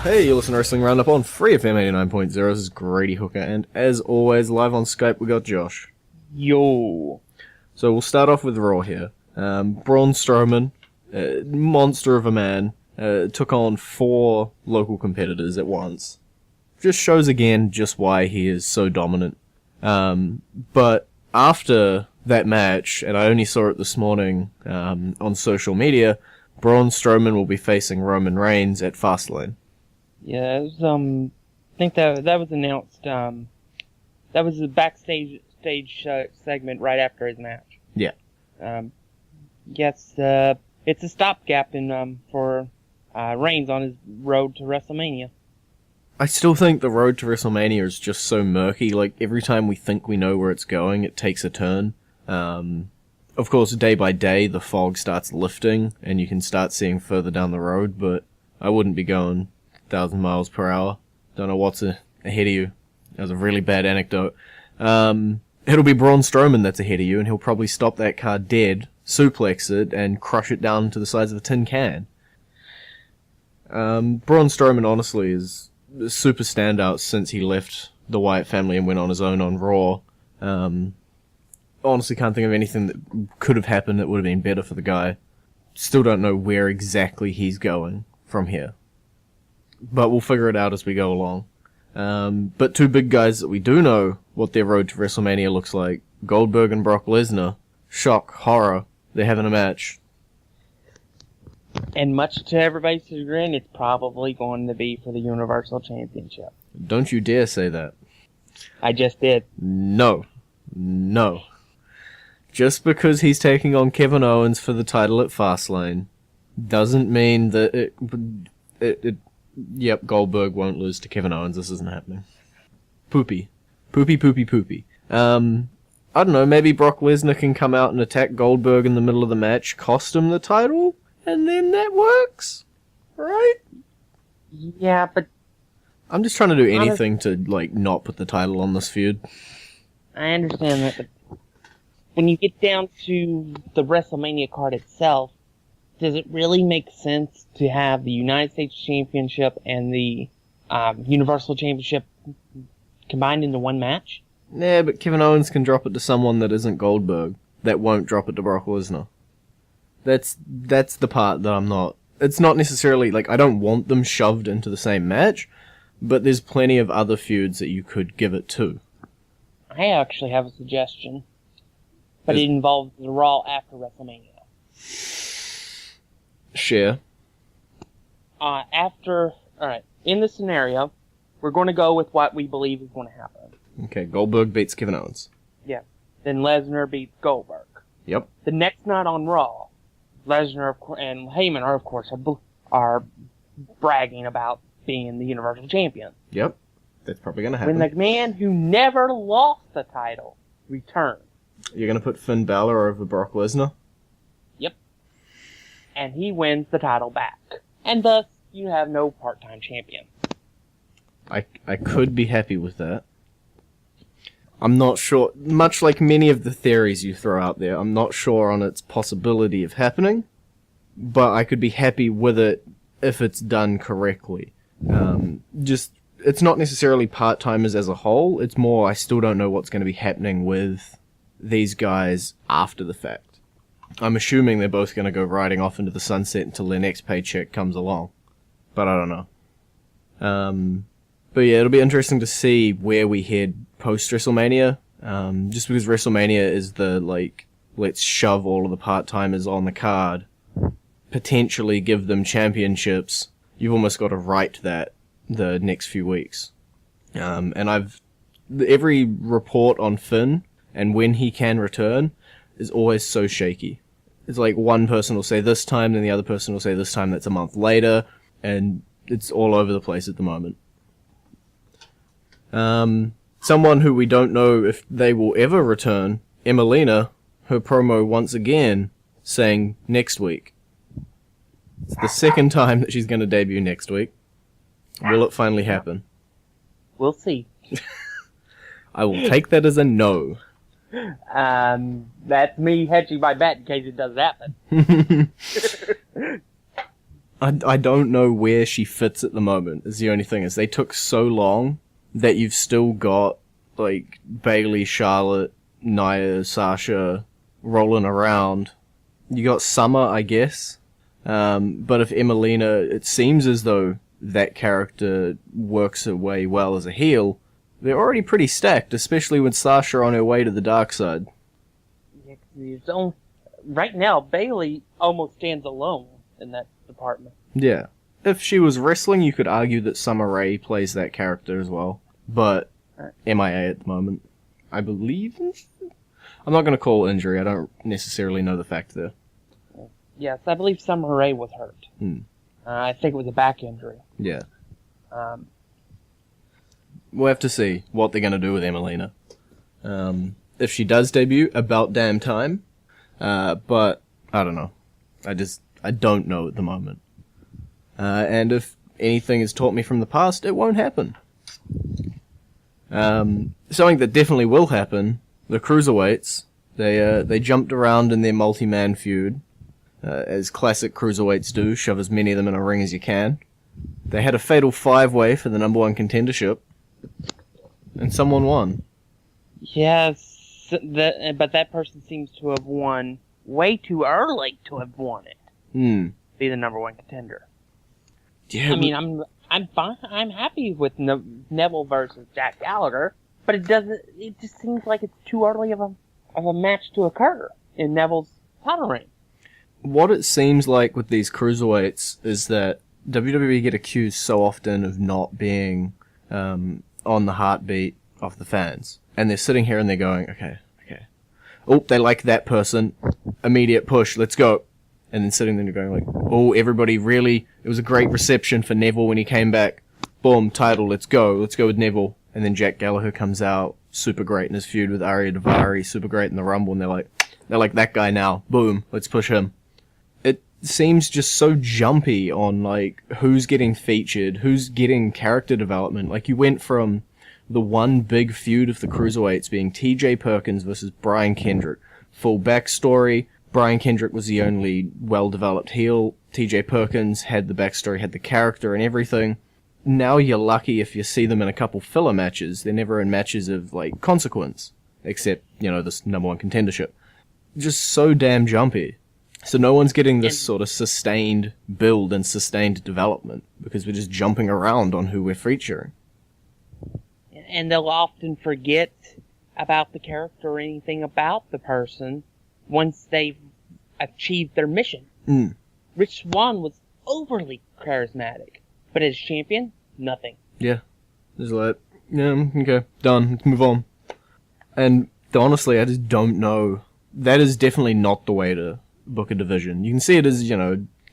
Hey, you're listening to Wrestling Roundup on Free FM 89.0. This is Grady Hooker, and as always, live on Skype, we got Josh. Yo. So we'll start off with Raw here. Braun Strowman, monster of a man, took on 4 local competitors at once. Just shows again just why he is so dominant. But after that match, and I only saw it this morning on social media, Braun Strowman will be facing Roman Reigns at Fastlane. Yeah, it was, I think that was announced, that was the backstage segment right after his match. Yeah. Yes, it's a stopgap for Reigns on his road to WrestleMania. I still think the road to WrestleMania is just so murky. Like, every time we think we know where it's going, it takes a turn. Of course, day by day, the fog starts lifting, and you can start seeing further down the road, but I wouldn't be going 1,000 miles per hour. Don't know what's ahead of you. That was a really bad anecdote. It'll be Braun Strowman that's ahead of you, and he'll probably stop that car dead, suplex it, and crush it down to the size of a tin can. Braun Strowman, honestly, is a super standout since he left the Wyatt family and went on his own on Raw. Honestly can't think of anything that could have happened that would have been better for the guy. Still don't know where exactly he's going from here. But we'll figure it out as we go along. But 2 big guys that we do know what their road to WrestleMania looks like. Goldberg and Brock Lesnar. Shock, horror, they're having a match. And much to everybody's chagrin, it's probably going to be for the Universal Championship. Don't you dare say that. I just did. No. Just because he's taking on Kevin Owens for the title at Fastlane doesn't mean that Yep, Goldberg won't lose to Kevin Owens. This isn't happening. Poopy. I don't know, maybe Brock Lesnar can come out and attack Goldberg in the middle of the match, cost him the title, and then that works? Right? Yeah, but I'm just trying to do anything to, not put the title on this feud. I understand that, but when you get down to the WrestleMania card itself, does it really make sense to have the United States Championship and the Universal Championship combined into one match? Nah, but Kevin Owens can drop it to someone that isn't Goldberg. That won't drop it to Brock Lesnar. That's the part that I'm not... It's not necessarily, I don't want them shoved into the same match, but there's plenty of other feuds that you could give it to. I actually have a suggestion, but it involves the Raw after WrestleMania. Share. Alright, in this scenario, we're going to go with what we believe is going to happen. Okay, Goldberg beats Kevin Owens. Yeah. Then Lesnar beats Goldberg. Yep. The next night on Raw, Lesnar and Heyman are bragging about being the Universal Champion. Yep. That's probably going to happen. When the man who never lost the title returns. You're going to put Finn Balor over Brock Lesnar? Yep. And he wins the title back. And thus, you have no part-time champion. I could be happy with that. I'm not sure, much like many of the theories you throw out there, I'm not sure on its possibility of happening, but I could be happy with it if it's done correctly. It's not necessarily part-timers as a whole, it's more I still don't know what's going to be happening with these guys after the fact. I'm assuming they're both going to go riding off into the sunset until their next paycheck comes along, but I don't know. But yeah, it'll be interesting to see where we head post-WrestleMania, just because WrestleMania is the, let's shove all of the part-timers on the card, potentially give them championships. You've almost got to write that the next few weeks. And every report on Finn and when he can return is always so shaky. It's like one person will say this time, then the other person will say this time that's a month later, and it's all over the place at the moment. Someone who we don't know if they will ever return, Emelina, her promo once again saying next week. It's the second time that she's going to debut next week. Will it finally happen? We'll see. I will take that as a no. That's me hedging my bet in case it does happen. I don't know where she fits at the moment, is the only thing. Is they took so long that you've still got, like, Bayley, Charlotte, Nia, Sasha rolling around. You got Summer, I guess. But if Emelina, it seems as though that character works her way well as a heel, they're already pretty stacked, especially with Sasha on her way to the dark side. Yeah, right now, Bayley almost stands alone in that department. Yeah. If she was wrestling, you could argue that Summer Rae plays that character as well. But MIA at the moment, I believe. I'm not going to call injury. I don't necessarily know the fact there. Yes, I believe Summer Rae was hurt. I think it was a back injury. Yeah. We'll have to see what they're going to do with Emelina. If she does debut, about damn time. But I don't know. I don't know at the moment. And if anything has taught me from the past, it won't happen. Something that definitely will happen, the Cruiserweights, they jumped around in their multi-man feud, as classic Cruiserweights do, shove as many of them in a ring as you can. They had a fatal 5-way for the number 1 contendership, and someone won. Yes, but that person seems to have won way too early to have won it. Be the number 1 contender. Yeah, I mean, I'm fine. I'm happy with Neville versus Jack Gallagher, but it just seems like it's too early of a match to occur in Neville's title reign. What it seems like with these Cruiserweights is that WWE get accused so often of not being on the heartbeat of the fans. And they're sitting here and they're going, okay. Oh, they like that person. Immediate push, let's go. And then sitting there and going like, oh, everybody really, it was a great reception for Neville when he came back. Boom, title, let's go with Neville. And then Jack Gallagher comes out, super great in his feud with Arya Daivari, super great in the Rumble, and they're like that guy now. Boom, let's push him. It seems just so jumpy on like who's getting featured, who's getting character development. Like you went from the one big feud of the Cruiserweights being TJ Perkins versus Brian Kendrick. Full backstory. Brian Kendrick was the only well-developed heel. TJ Perkins had the backstory, had the character and everything. Now you're lucky if you see them in a couple filler matches. They're never in matches of, like, consequence. Except, this number 1 contendership. Just so damn jumpy. So no one's getting this sort of sustained build and sustained development. Because we're just jumping around on who we're featuring. And they'll often forget about the character or anything about the person once they've achieved their mission. Rich Swann was overly charismatic, but as champion, nothing. Yeah. Just like, yeah, okay, done, let's move on. And honestly, I just don't know. That is definitely not the way to book a division. You can see it as,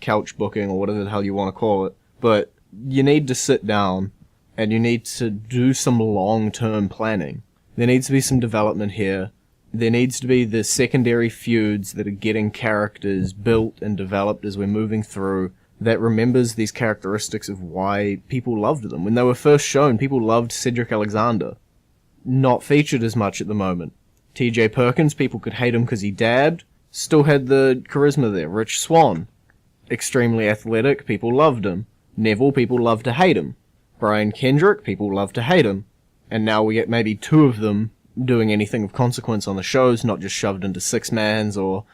couch booking or whatever the hell you want to call it, but you need to sit down and you need to do some long-term planning. There needs to be some development here. There needs to be the secondary feuds that are getting characters built and developed as we're moving through that remembers these characteristics of why people loved them. When they were first shown, people loved Cedric Alexander. Not featured as much at the moment. TJ Perkins, people could hate him because he dabbed. Still had the charisma there. Rich Swann, extremely athletic, people loved him. Neville, people loved to hate him. Brian Kendrick, people love to hate him. And now we get maybe 2 of them doing anything of consequence on the shows, not just shoved into 6-mans or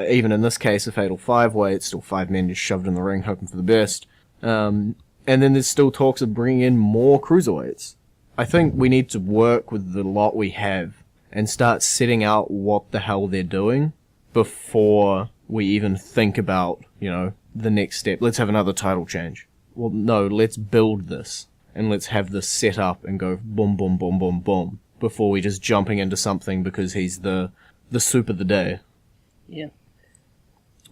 even in this case a fatal 5-way. It's still 5 men just shoved in the ring hoping for the best. And then there's still talks of bringing in more Cruiserweights. I think we need to work with the lot we have and start setting out what the hell they're doing before we even think about, the next step. Let's have another title change. Well, no, let's build this. And let's have this set up and go boom, boom, boom, boom, boom. Before we just jumping into something because he's the soup of the day. Yeah.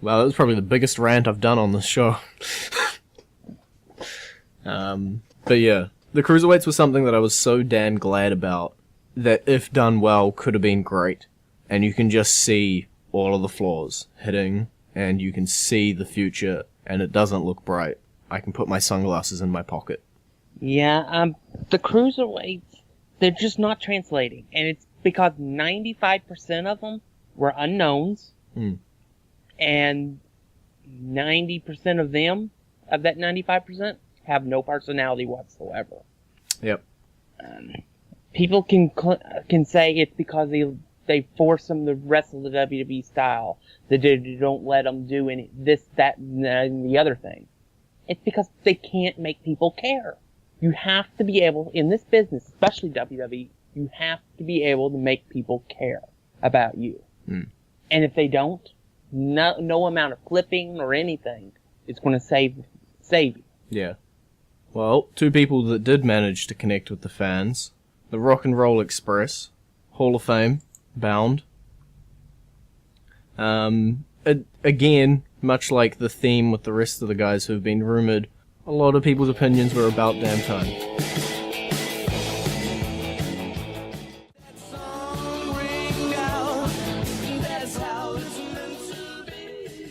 Well, that was probably the biggest rant I've done on this show. But yeah, the Cruiserweights was something that I was so damn glad about that if done well could have been great. And you can just see all of the flaws hitting and you can see the future and it doesn't look bright. I can put my sunglasses in my pocket. Yeah, the Cruiserweights, they're just not translating. And it's because 95% of them were unknowns. And 90% of them of that 95% have no personality whatsoever. Yep. People can say it's because they force them to wrestle the WWE style. That they don't let them do any this, that, and the other thing. It's because they can't make people care. You have to be able, in this business, especially WWE, you have to be able to make people care about you. And if they don't, no amount of flipping or anything is going to save you. Yeah. Well, two people that did manage to connect with the fans. The Rock and Roll Express, Hall of Fame, bound. Again, much like the theme with the rest of the guys who've been rumoured, a lot of people's opinions were about damn time.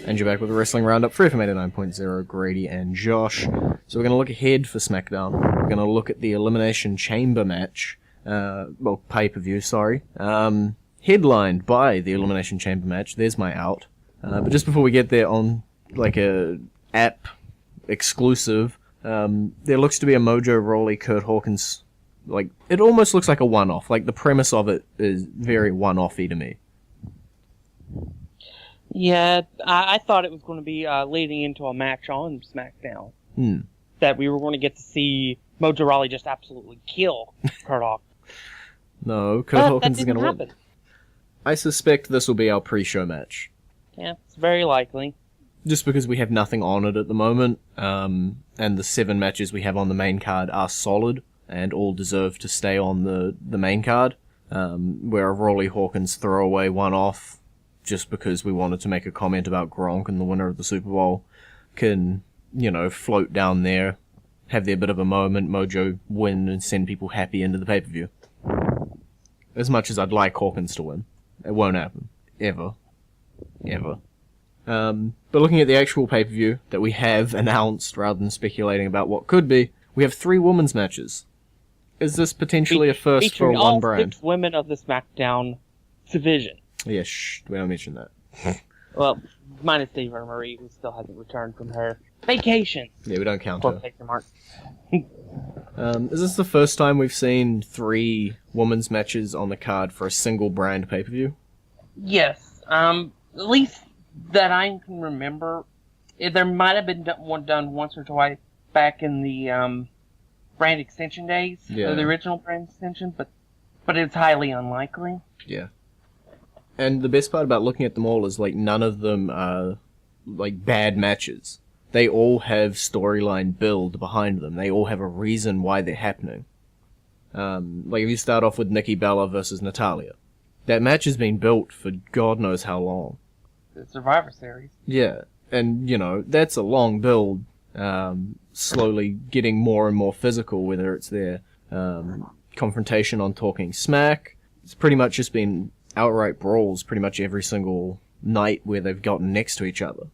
And you're back with the Wrestling Roundup, Free FM 89.0, Grady and Josh. So we're going to look ahead for SmackDown. We're going to look at the Elimination Chamber match. Pay-per-view, sorry. Headlined by the Elimination Chamber match. There's my out. But just before we get there, on like a app exclusive, there looks to be a Mojo Rawley Kurt Hawkins. Like, it almost looks like a one-off. Like, the premise of it is very one-offy to me. Yeah, I thought it was going to be leading into a match on SmackDown. That we were going to get to see Mojo Rawley just absolutely kill Kurt Hawkins. No, Kurt Hawkins is going to win. I suspect this will be our pre-show match. Yeah, it's very likely. Just because we have nothing on it at the moment, and the 7 matches we have on the main card are solid, and all deserve to stay on the main card, where a Rawley Hawkins throwaway one-off, just because we wanted to make a comment about Gronk and the winner of the Super Bowl, can, float down there, have their bit of a moment, Mojo win, and send people happy into the pay-per-view. As much as I'd like Hawkins to win. It won't happen. Ever. But looking at the actual pay-per-view that we have announced, rather than speculating about what could be, we have 3 women's matches. Is this potentially a first for one brand? All 6 women of the SmackDown division. Yeah, we don't mention that. Well, minus Eva Marie, who still hasn't returned from her vacation. Yeah, we don't count her. Is this the first time we've seen 3 women's matches on the card for a single brand pay-per-view? Yes. At least that I can remember. There might have been one done once or twice back in the brand extension days. Yeah. The original brand extension, but it's highly unlikely. Yeah. And the best part about looking at them all is, none of them are, bad matches. They all have storyline build behind them. They all have a reason why they're happening. If you start off with Nikki Bella versus Natalya. That match has been built for God knows how long. The Survivor Series. Yeah. And, that's a long build, slowly getting more and more physical, whether it's their confrontation on Talking Smack. It's pretty much just been outright brawls pretty much every single night where they've gotten next to each other.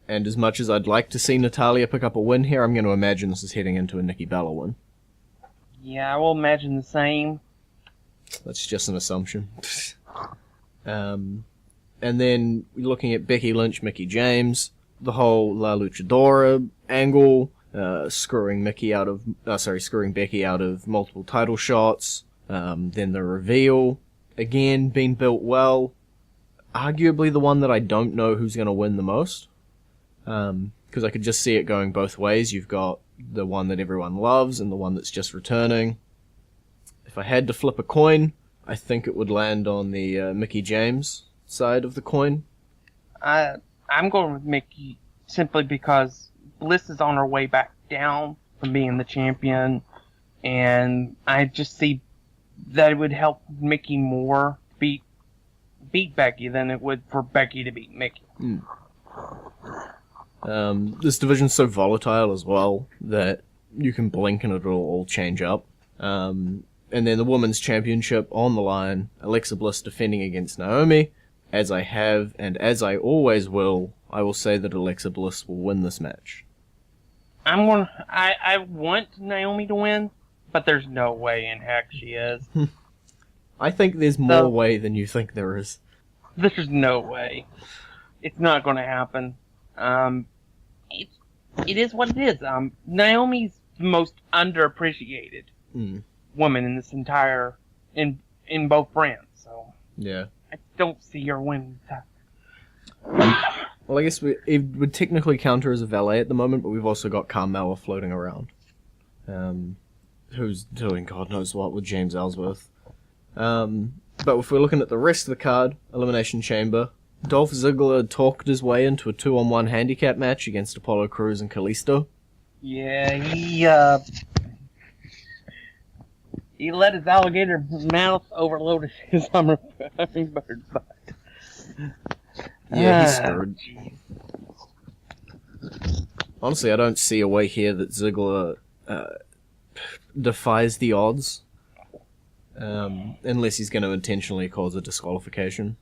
And as much as I'd like to see Natalya pick up a win here, I'm going to imagine this is heading into a Nikki Bella win. Yeah, I will imagine the same. That's just an assumption. And then looking at Becky Lynch, Mickie James, the whole La Luchadora angle, screwing Becky out of multiple title shots, then the reveal, again, being built well. Arguably the one that I don't know who's going to win the most. Because I could just see it going both ways. You've got the one that everyone loves and the one that's just returning. If I had to flip a coin, I think it would land on the Mickie James side of the coin. I'm going with Mickie simply because Bliss is on her way back down from being the champion, and I just see that it would help Mickie more beat Becky than it would for Becky to beat Mickie. This division's so volatile as well that you can blink and it'll all change up. And then the Women's Championship on the line, Alexa Bliss defending against Naomi. As I have, and as I always will, I will say that Alexa Bliss will win this match. I want Naomi to win, but there's no way in heck she is. I think there's more way than you think there is. There's no way. It's not going to happen. it is what it is. Naomi's the most underappreciated woman in this entire in both brands. So Yeah. I don't see her winning the title. Well, I guess it would technically count her as a valet at the moment, but we've also got Carmella floating around, who's doing God knows what with James Ellsworth. But if we're looking at the rest of the card, Elimination Chamber, Dolph Ziggler talked his way into a 2-on-1 handicap match against Apollo Crews and Kalisto. Yeah, he let his alligator mouth overload his hummingbird butt. Yeah, he's screwed. Honestly, I don't see a way here that Ziggler defies the odds, unless he's going to intentionally cause a disqualification.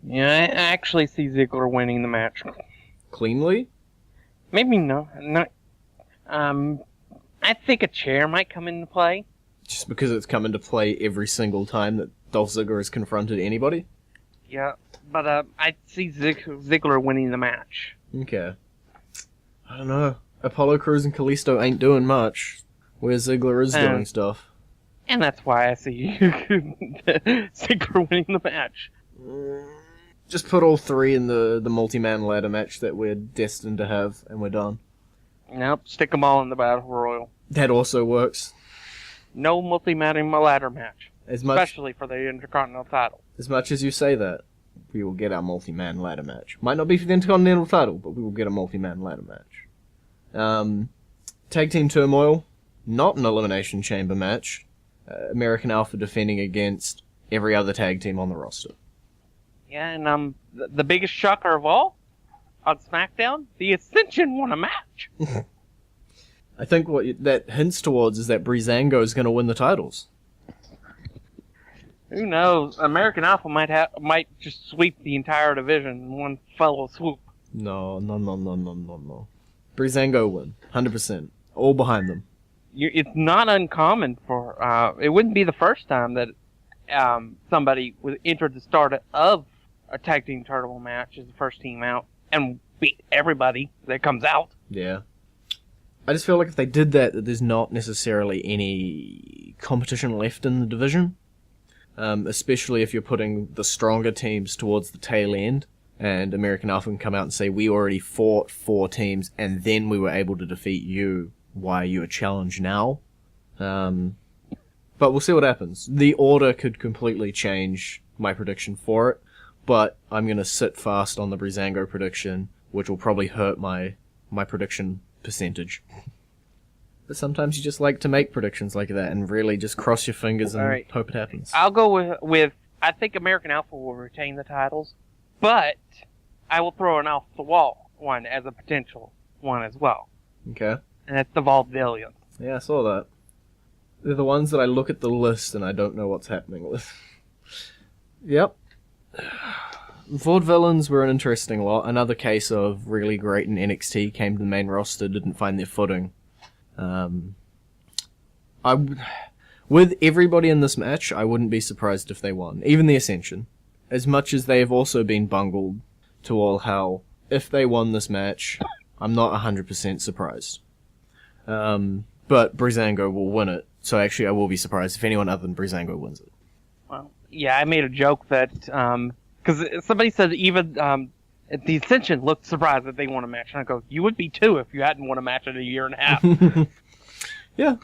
Yeah, I actually see Ziggler winning the match. Cleanly? Maybe no, not. I think a chair might come into play. Just because it's come into play every single time that Dolph Ziggler has confronted anybody? Yeah, but I see Ziggler winning the match. Okay. I don't know. Apollo Crews and Kalisto ain't doing much, where Ziggler is doing stuff. And that's why I see Ziggler winning the match. Just put all three in the multi-man ladder match that we're destined to have, and we're done. Nope, stick them all in the Battle Royal. That also works. No multi-man ladder match. Especially Especially for the Intercontinental title. As much as you say that, we will get our multi-man ladder match. Might not be for the Intercontinental title, but we will get a multi-man ladder match. Tag Team Turmoil, not an Elimination Chamber match. American Alpha defending against every other tag team on the roster. Yeah, and the biggest shocker of all, on SmackDown, the Ascension won a match. I think what that hints towards is that Breezango is going to win the titles. Who knows? American Alpha might just sweep the entire division in one fellow swoop. No. Breezango win, 100%. All behind them. It's not uncommon for it wouldn't be the first time that somebody entered the start of a tag team tournament match as the first team out and beat everybody that comes out. Yeah. I just feel like if they did that there's not necessarily any competition left in the division. Especially if you're putting the stronger teams towards the tail end, and American Alpha can come out and say, we already fought 4 teams, and then we were able to defeat you. Why are you a challenge now? But we'll see what happens. The order could completely change my prediction for it, but I'm going to sit fast on the Breezango prediction, which will probably hurt my prediction percentage. But sometimes you just like to make predictions like that and really just cross your fingers and hope it happens. I'll go with I think American Alpha will retain the titles, but I will throw an off the wall one as a potential one as well. Okay. And that's the Vaudevillains. Yeah, I saw that. They're the ones that I look at the list and I don't know what's happening with. Yep. Vaudevillains were an interesting lot. Another case of really great in NXT, came to the main roster, didn't find their footing. With everybody in this match, I wouldn't be surprised if they won. Even the Ascension. As much as they have also been bungled to all hell, if they won this match, I'm not 100% surprised. But Breezango will win it, so actually I will be surprised if anyone other than Breezango wins it. Well, yeah, I made a joke that, because somebody said even, the Ascension looked surprised that they won a match. And I go, you would be too if you hadn't won a match in a year and a half. Yeah.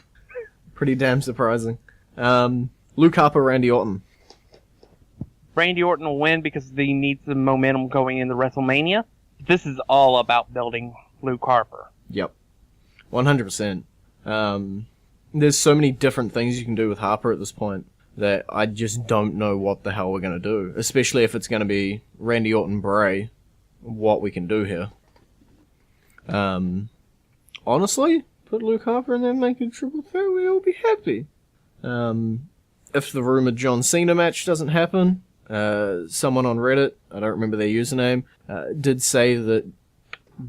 Pretty damn surprising. Luke Harper, Randy Orton. Randy Orton will win because he needs the momentum going into WrestleMania. This is all about building Luke Harper. Yep. 100%. There's so many different things you can do with Harper at this point that I just don't know what the hell we're going to do. Especially if it's going to be Randy Orton Bray. What we can do here. Honestly, put Luke Harper in there and make a triple threat, we'll be happy. If the rumored John Cena match doesn't happen, someone on Reddit, I don't remember their username, did say that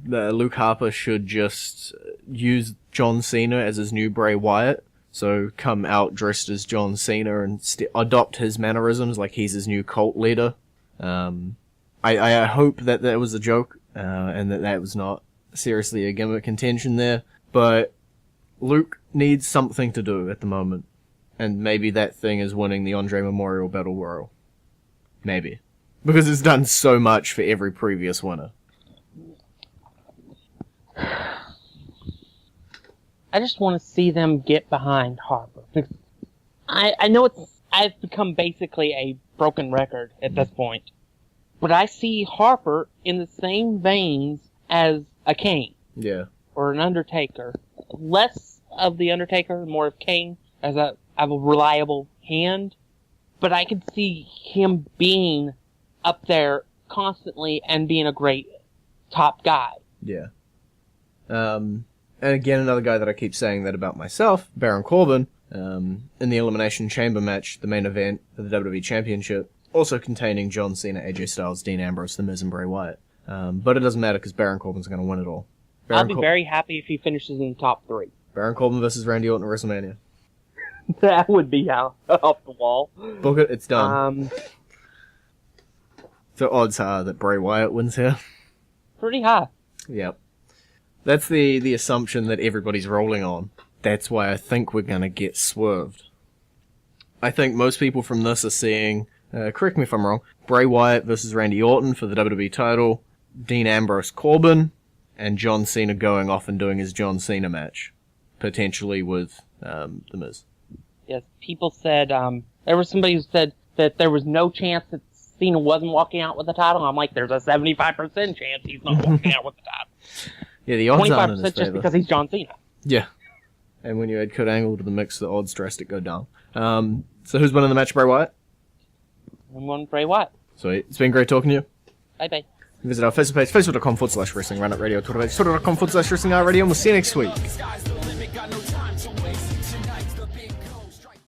Luke Harper should just use John Cena as his new Bray Wyatt. So come out dressed as John Cena and adopt his mannerisms like he's his new cult leader. I hope that was a joke, and that was not seriously a gimmick contention there, but Luke needs something to do at the moment. And maybe that thing is winning the Andre Memorial Battle Royal. Maybe. Because it's done so much for every previous winner. I just want to see them get behind Harper. I know I've become basically a broken record at this point. But I see Harper in the same veins as a Kane. Yeah. Or an Undertaker. Less of the Undertaker, more of Kane as a reliable hand. But I could see him being up there constantly and being a great top guy. Yeah. And again, another guy that I keep saying that about myself, Baron Corbin, in the Elimination Chamber match, the main event for the WWE Championship, also containing John Cena, AJ Styles, Dean Ambrose, The Miz, and Bray Wyatt. But it doesn't matter because Baron Corbin's going to win it all. I'll be very happy if he finishes in the top 3. Baron Corbin versus Randy Orton at WrestleMania. That would be off the wall. Book it, it's done. The odds are that Bray Wyatt wins here. Pretty high. Yep. That's the assumption that everybody's rolling on. That's why I think we're going to get swerved. I think most people from this are seeing, correct me if I'm wrong, Bray Wyatt versus Randy Orton for the WWE title, Dean Ambrose Corbin, and John Cena going off and doing his John Cena match. Potentially with The Miz. Yes, people said, there was somebody who said that there was no chance that Cena wasn't walking out with the title. I'm like, there's a 75% chance he's not walking out with the title. Yeah, the odds aren't in his 25% just favor. because he's John Cena. Yeah. And when you add Kurt Angle to the mix, the odds drastic go down. So who's winning the match, Bray Wyatt? I'm going Bray Wyatt. Sweet. It's been great talking to you. Bye-bye. Visit our Facebook page, facebook.com/wrestling, Roundup Radio, Twitter page, twitter.com/wrestling, and we'll see you next week.